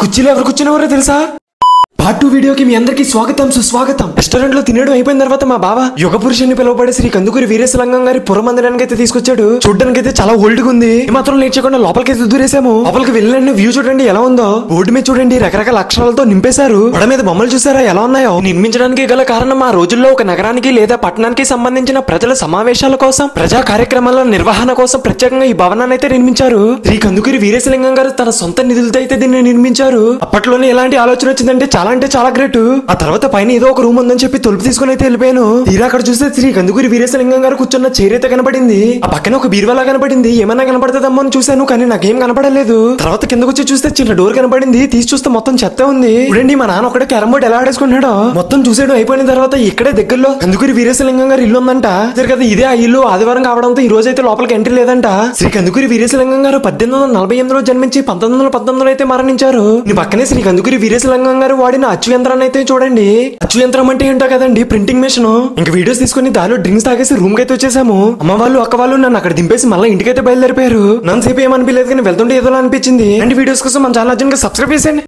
కుర్చీలో ఎవరు కూర్చునేవారో తెలుసా? పార్ట్ 2 వీడియోకి మీ అందరికి స్వాగతం సుస్వాగతం. రెస్టారెంట్ లో తినడం అయిపోయిన తర్వాత మా బావ యుగ పురుషుని పిలువబడే శ్రీ కందుకూరి వీరేశలింగం గారి పురమందిరానికి అయితే తీసుకొచ్చాడు. చూడడానికి అయితే చాలా ఓల్డ్ గా ఉంది. మాత్రం లేట్ చేయకుండా లోపలికి దూరేసాము. లోపలికి వెళ్ళండి, వ్యూ చూడండి ఎలా ఉందో. బోర్డు మీద చూడండి రకరకాల అక్షరాలతో నింపేశారు. గోడ మీద బొమ్మలు చూసారా ఎలా ఉన్నాయో. నిర్మించడానికి గల కారణం ఆ రోజుల్లో ఒక నగరానికి లేదా పట్టణానికి సంబంధించిన ప్రజల సమావేశాల కోసం, ప్రజా కార్యక్రమాల నిర్వహణ కోసం ప్రత్యేకంగా ఈ భవనాన్ని అయితే నిర్మించారు. శ్రీ కందుకూరి వీరేశలింగం గారు తన సొంత నిధులతో అయితే దీన్ని నిర్మించారు. అప్పట్లోనే ఎలాంటి ఆలోచన వచ్చిందంటే చాలా అంటే చాలా గ్రేట్. ఆ తర్వాత పైన ఏదో ఒక రూమ్ ఉందని చెప్పి తలుపు తీసుకుని అయితే వెళ్ళిపోయాను. తీరా అక్కడ చూస్తే శ్రీ కందుకూరి వీరేశలింగం గారు కూర్చున్న చైర్ అయితే కనబడింది. ఆ పక్కన ఒక బీరువాలా కనబడింది. ఏమన్నా కనపడుతుందమ్మో అని చూశాను, కానీ నాకేం కనపడలేదు. తర్వాత కిందకు వచ్చి చూస్తే చిన్న డోర్ కనబడింది. తీసి చూస్తే మొత్తం చెత్త ఉంది. చూడండి మా నాన్న ఒకటే క్యారమ్ బోర్డ్ ఎలా ఆడేసుకున్నాడో. మొత్తం చూసేయడం అయిపోయిన తర్వాత ఇక్కడే దగ్గరలో కందుకూరి వీరేశలింగం గారు ఇల్లు ఉందంట. సరే కదా, ఇదే ఆ ఇల్లు. ఆదివారం కావడంతో ఈ రోజు అయితే లోపలికి ఎంట్రీ లేదంట. శ్రీ కందుకూరి వీరేశలింగం గారు 1848లో జన్మించి 1919లో అయితే మరణించారు. ఈ పక్కనే శ్రీ కందుకూరి వీరేశలింగం గారు వాడిన అచ్చు యంత్రాన్ని అయితే చూడండి. అచ్చు యంత్రం అంటే ఏంటో కదండి, ప్రింటింగ్ మెషిన్. ఇంకా వీడియోస్ తీసుకుని దానిలో డ్రింక్స్ తాగేసి రూమ్ కి అయితే వచ్చేసాము. అమ్మ వాళ్ళు అక్క వాళ్ళు నన్ను అక్కడ దింపేసి మళ్ళీ ఇంటికైతే బయలుదేరిపోయారు. నన్ను సేపు ఏమనిపించలేదు, కానీ వెళ్తుంటే ఏదో అనిపించింది. అండ్ వీడియోస్ కోసం మన ఛానల్ అర్జెంట్ గా సబ్స్క్రైబ్ చేసేయండి.